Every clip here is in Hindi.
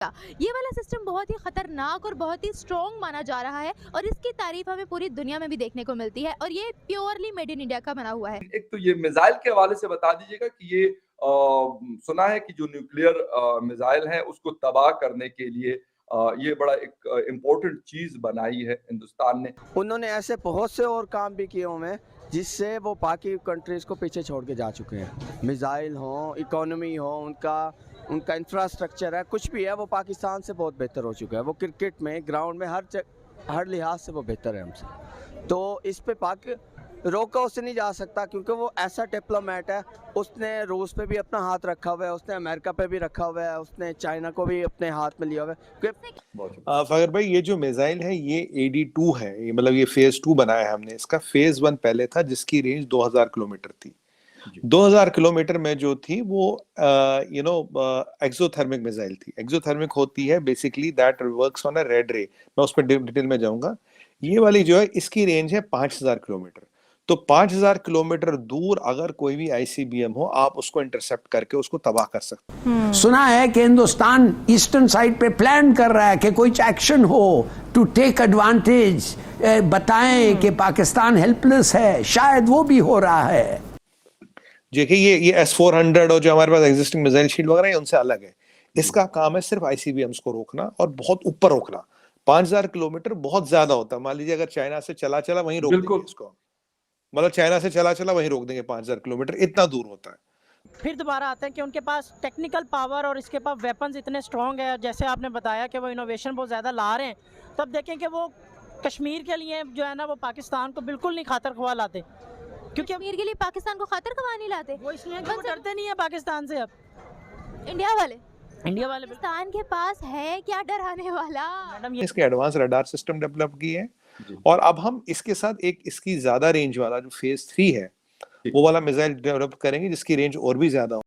ये वाला सिस्टम बहुत ही खतरनाक और बहुत ही स्ट्रॉन्ग माना जा रहा है और इसकी तारीफ हमें पूरी दुनिया में भी देखने को मिलती है और ये प्योरली मेड इन इंडिया का बना हुआ है। एक तो ये मिसाइल के हवाले से बता दीजिएगा कि ये सुना है कि जो न्यूक्लियर मिसाइल है उसको तबाह करने के लिए ये बड़ा एक इम्पोर्टेंट चीज बनाई है हिंदुस्तान ने। उन्होंने ऐसे बहुत से और काम भी किए हुए हैं जिससे वो बाकी कंट्रीज को पीछे छोड़ के जा चुके हैं। मिसाइल हो, इकोनॉमी हो, उनका इंफ्रास्ट्रक्चर है, कुछ भी है, वो पाकिस्तान से बहुत बेहतर हो चुका है। वो क्रिकेट में, ग्राउंड में, हर लिहाज से वो बेहतर है हमसे। तो इस पे रोका उससे नहीं जा सकता क्योंकि वो ऐसा डिप्लोमेट है। उसने रूस पे भी अपना हाथ रखा हुआ है, उसने अमेरिका पे भी रखा हुआ है, उसने चाइना को भी अपने हाथ में लिया हुआ है। फगर भाई, ये जो मिसाइल है ये AD-2 है, ये मतलब ये फेज 2 बनाया है हमने। इसका फेज 1 पहले था जिसकी रेंज 2000 किलोमीटर थी। 2000 किलोमीटर में जो थी वो एक्सोथर्मिक मिसाइल थी। एक्सोथर्मिक होती है basically that works on a red रे। मैं उस पर डिटेल में जाऊंगा। ये वाली जो है इसकी रेंज है 5000 किलोमीटर। तो 5000 किलोमीटर दूर अगर कोई भी ICBM हो, आप उसको इंटरसेप्ट करके उसको तबाह कर सकते हैं। सुना है कि हिंदुस्तान ईस्टर्न साइड पे प्लान कर रहा है कि कोई एक्शन हो टू टेक एडवांटेज, बताएं कि पाकिस्तान हेल्पलेस है, शायद वो भी हो रहा है। देखिए ये S-400 और जो हमारे पास एग्जिस्टिंग मिसाइल शील्ड वगैरह है उनसे अलग है। इसका काम है सिर्फ ICBMs को रोकना और बहुत ऊपर रोकना। 5000 किलोमीटर बहुत ज्यादा होता है। मान लीजिए अगर चाइना से चला वहीं रोक देंगे इसको, मतलब चाइना से चला वहीं रोक देंगे। 5000 किलोमीटर इतना दूर होता है। फिर दोबारा आते हैं कि उनके पास टेक्निकल पावर और इसके पास वेपन्स इतने स्ट्रॉन्ग है, जैसे आपने बताया कि वो इनोवेशन बहुत ज़्यादा ला रहे हैं। तो अब देखें कि वो कश्मीर के लिए जो है ना वो पाकिस्तान को बिल्कुल नहीं खातर खवा लाते, क्योंकि कश्मीर के लिए पाकिस्तान को खातर खवा नहीं लाते। वो इसलिए कि वो डरते नहीं है पाकिस्तान से। अब इंडिया वाले पाकिस्तान के पास है क्या डराने वाला। मैडम इसके एडवांस रडार सिस्टम डेवलप किए हैं और अब हम इसके साथ एक इसकी ज्यादा रेंज वाला जो फेज 3 है वो वाला मिसाइल डेवलप करेंगे जिसकी रेंज और भी ज्यादा हो।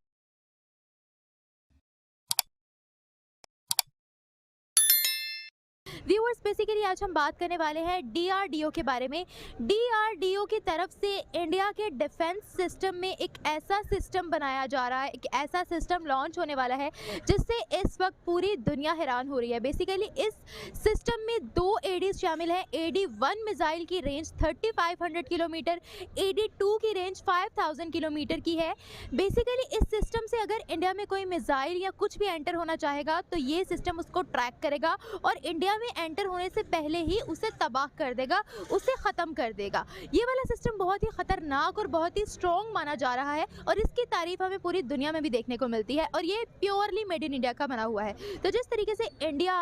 व्यूअर्स, बेसिकली आज हम बात करने वाले हैं DRDO के बारे में। DRDO की तरफ से इंडिया के डिफेंस सिस्टम में एक ऐसा सिस्टम बनाया जा रहा है, एक ऐसा सिस्टम लॉन्च होने वाला है जिससे इस वक्त पूरी दुनिया हैरान हो रही है। बेसिकली इस सिस्टम में 2 ADs शामिल हैं। AD-1 मिसाइल की रेंज 3500 किलोमीटर, AD-2 की रेंज 5000 किलोमीटर की है। बेसिकली इस सिस्टम से अगर इंडिया में कोई मिसाइल या कुछ भी एंटर होना चाहेगा तो ये सिस्टम उसको ट्रैक करेगा और इंडिया में एंटर होने से पहले ही उसे तबाह कर देगा, उसे ख़त्म कर देगा। ये वाला सिस्टम बहुत ही ख़तरनाक और बहुत ही स्ट्रॉन्ग माना जा रहा है और इसकी तारीफ हमें पूरी दुनिया में भी देखने को मिलती है और ये प्योरली मेड इन इंडिया का बना हुआ है। तो जिस तरीके से इंडिया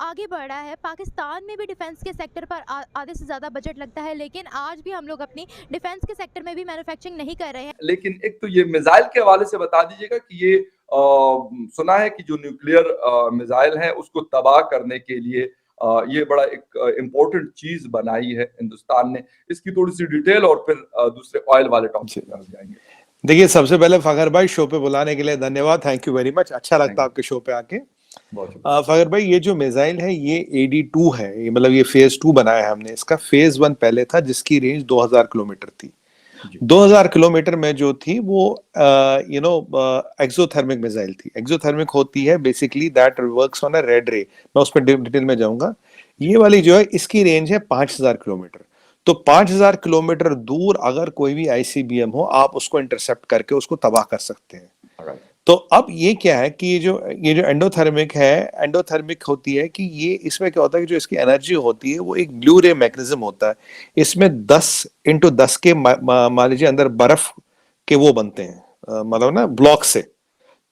आगे बढ़ रहा है, पाकिस्तान में भी डिफेंस के सेक्टर पर आधे से ज़्यादा बजट लगता है, लेकिन आज भी हम लोग अपनी डिफेंस के सेक्टर में भी मैन्युफैक्चरिंग नहीं कर रहे हैं। लेकिन एक तो ये मिसाइल के हवाले से बता दीजिएगा कि ये सुना है कि जो न्यूक्लियर मिसाइल है उसको तबाह करने के लिए ये बड़ा एक इम्पोर्टेंट चीज बनाई है हिंदुस्तान ने। इसकी थोड़ी सी डिटेल और फिर दूसरे ऑयल वाले टॉपिक पे जाएंगे। देखिए, सबसे पहले फखर भाई शो पे बुलाने के लिए धन्यवाद। Thank you very much. अच्छा लगता है आपके शो पे आके। फखर भाई, ये जो मिसाइल है ये AD-2 है, ये मतलब ये फेज 2 बनाया है हमने। इसका फेज 1 पहले था जिसकी रेंज 2000 किलोमीटर थी। 2000 किलोमीटर में जो थी वो एक्सोथर्मिक मिसाइल थी। एक्सोथर्मिक होती है basically that works on a red रे। मैं उस पर डिटेल में जाऊंगा। ये वाली जो है इसकी रेंज है 5000 किलोमीटर। तो 5000 किलोमीटर दूर अगर कोई भी ICBM हो, आप उसको इंटरसेप्ट करके उसको तबाह कर सकते हैं। तो अब ये क्या है कि ये जो एंडोथर्मिक है, एंडोथर्मिक होती है कि ये इसमें क्या होता है कि जो इसकी एनर्जी होती है वो एक ब्लू रे मैकेनिज्म होता है। इसमें 10x10 के मान लीजिए अंदर बर्फ के वो बनते हैं, मतलब ना ब्लॉक से।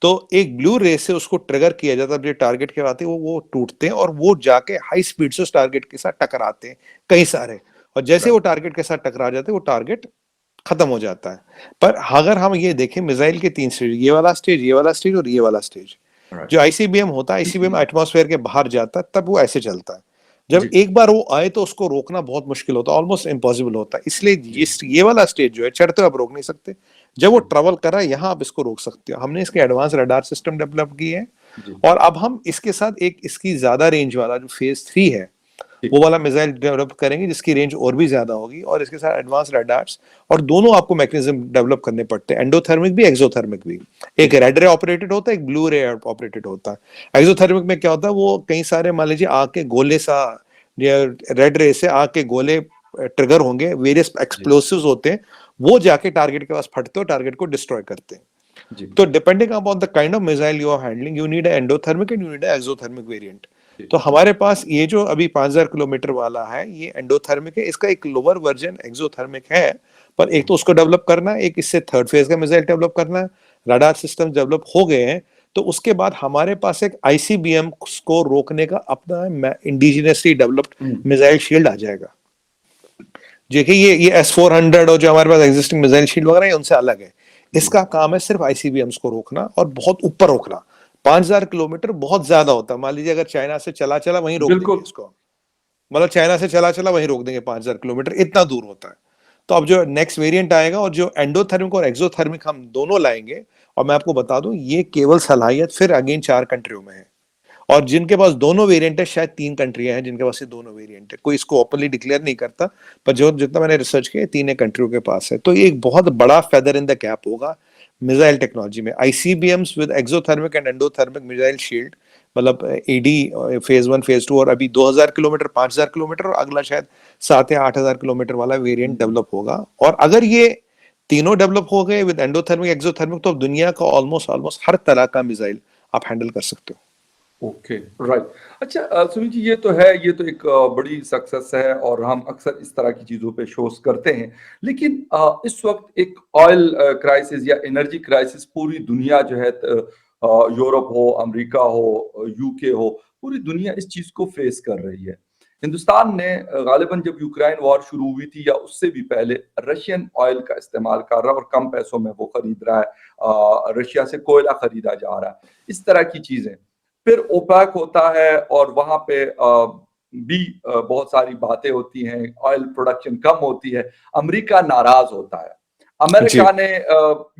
तो एक ब्लू रे से उसको ट्रिगर किया जाता है। जो टारगेट के आते हैं वो टूटते हैं और वो जाके हाई स्पीड से उस टारगेट के साथ टकराते हैं कई सारे, और जैसे वो टारगेट के साथ टकरा जाते हैं वो टारगेट खत्म हो जाता है। पर अगर हम ये देखें मिसाइल के 3 स्टेज, ये वाला स्टेज, ये वाला स्टेज और ये वाला स्टेज। जो ICBM होता है, ICBM एटमॉस्फेयर के बाहर जाता है तब वो ऐसे चलता है। जब एक बार वो आए तो उसको रोकना बहुत मुश्किल होता है, ऑलमोस्ट इम्पॉसिबल होता है। इसलिए ये वाला स्टेज जो है चढ़ते आप रोक नहीं सकते। जब वो ट्रेवल कर रहा है यहाँ आप इसको रोक सकते हो। हमने इसके एडवांस रडार सिस्टम डेवलप किए हैं और अब हम इसके साथ एक इसकी ज्यादा रेंज वाला जो फेज 3 है वो वाला मिसाइल डेवलप करेंगे जिसकी रेंज और भी ज्यादा होगी, और इसके साथ एडवांस रडार्स, और दोनों आपको मैकेनिज्म डेवलप करने पड़ते हैं, एंडोथर्मिक भी एक्सोथर्मिक भी। एक रेड रे ऑपरेटेड होता है, एक ब्लू रे ऑपरेटेड होता है। एक्सोथर्मिक में क्या होता है, वो कई सारे मान लीजिए आग के गोले सा, या रेड रे से आग के गोले ट्रिगर होंगे, वेरियस एक्सप्लोसिव्स होते हैं, वो जाके टारगेट के पास फटते हो, टारगेट को डिस्ट्रॉय करते हैं। जी तो depending upon the kind of missile you are handling, you need endothermic and you need exothermic variant. तो हमारे पास ये जो अभी 5000 किलोमीटर वाला है, ये एंडोथर्मिक है, इसका एक लोअर वर्जन एक्सोथर्मिक है, पर एक तो उसको डेवलप करना है, एक इससे थर्ड फेज का मिसाइल डेवलप करना है, रडार सिस्टम डेवलप हो गए हैं, तो उसके बाद हमारे पास एक आईसीबीएम को रोकने का अपना इंडिजिनसली डेवलप्ड मिसाइल शील्ड आ जाएगा। देखिए ये S-400 और जो हमारे पास एग्जिस्टिंग मिसाइल शील्ड वगैरह है, उनसे अलग है। इसका काम है सिर्फ आईसीबीएम्स को रोकना, और बहुत ऊपर रोकना। 5000 किलोमीटर बहुत ज्यादा होता है। मान लीजिए अगर चाइना से चला चला वहीं रोक देंगे इसको, मतलब चाइना से चला चला वहीं रोक देंगे, 5000 किलोमीटर इतना दूर होता है। तो अब जो नेक्स्ट वेरिएंट आएगा, और जो एंडोथर्मिक और एक्सोथर्मिक हम दोनों लाएंगे, और मैं आपको बता दूं ये केवल सलाहियत फिर अगेन 4 कंट्रियों में है, और जिनके पास दोनों वेरिएंट है शायद 3 कंट्रियां हैं जिनके पास ये दोनों वेरिएंट है। कोई इसको ओपनली डिक्लेयर नहीं करता, पर जो जितना मैंने रिसर्च किया 3 कंट्रियों के पास है। तो ये एक बहुत बड़ा फेदर इन द कैप होगा मिसाइल टेक्नोलॉजी में। ICBMs with exothermic and endothermic missile shield, मतलब एडी फेज 1 फेज 2, और अभी 2000 किलोमीटर, 5000 किलोमीटर, और अगला शायद 7 या 8000 किलोमीटर वाला वेरिएंट डेवलप होगा। और अगर ये तीनों डेवलप हो गए विद एंडोथर्मिक एक्सोथर्मिक, तो दुनिया का ऑलमोस्ट हर तरह का मिसाइल आप हैंडल कर सकते हो। Okay right. अच्छा सुमित जी, ये तो एक बड़ी सक्सेस है, और हम अक्सर इस तरह की चीजों पे शोज करते हैं, लेकिन इस वक्त एक ऑयल क्राइसिस या एनर्जी क्राइसिस पूरी दुनिया जो है, यूरोप हो, अमेरिका हो, यूके हो, पूरी दुनिया इस चीज को फेस कर रही है। हिंदुस्तान ने गालिबन जब यूक्रेन वॉर शुरू हुई थी या उससे भी पहले रशियन ऑयल का इस्तेमाल कर रहा है, और कम पैसों में वो खरीद रहा है, रशिया से कोयला खरीदा जा रहा है, इस तरह की चीजें। फिर ओपेक होता है, और वहां पे भी बहुत सारी बातें होती हैं, ऑयल प्रोडक्शन कम होती है, अमेरिका नाराज होता है। अमेरिका ने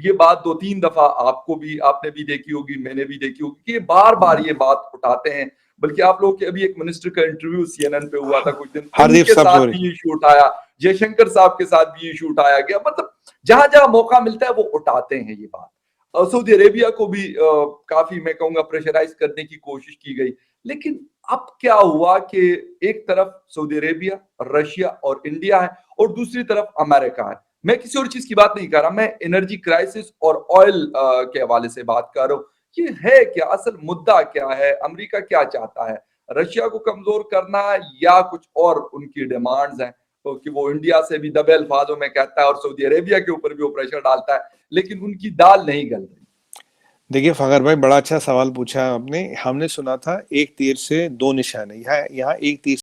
ये बात 2-3 दफा आपने भी देखी होगी, मैंने भी देखी होगी, कि ये बार बार ये बात उठाते हैं। बल्कि आप लोग के अभी एक मिनिस्टर का इंटरव्यू CNN पे हुआ था कुछ दिन, उनके साथ भी इशू उठाया, जयशंकर साहब के साथ भी इशू उठाया गया। मतलब जहां जहां मौका मिलता है वो उठाते हैं ये बात। सऊदी अरेबिया को भी काफी, मैं कहूंगा, प्रेशराइज करने की कोशिश की गई। लेकिन अब क्या हुआ कि एक तरफ सऊदी अरेबिया, रशिया और इंडिया है, और दूसरी तरफ अमेरिका है। मैं किसी और चीज की बात नहीं कर रहा, मैं एनर्जी क्राइसिस और ऑयल के हवाले से बात कर रहा हूं। ये है क्या, असल मुद्दा क्या है, अमेरिका क्या चाहता है, रशिया को कमजोर करना, या कुछ और उनकी डिमांड्स हैं? तो कि वो इंडिया से भी दबे अल्फाजों में कहता है, और सऊदी अरेबिया के ऊपर भी वो प्रेशर डालता है, लेकिन उनकी दाल नहीं गल रही। देखिए फखर भाई, बड़ा अच्छा सवाल पूछा आपने। हमने सुना था एक तीर से 2 निशाने, यहाँ एक तीर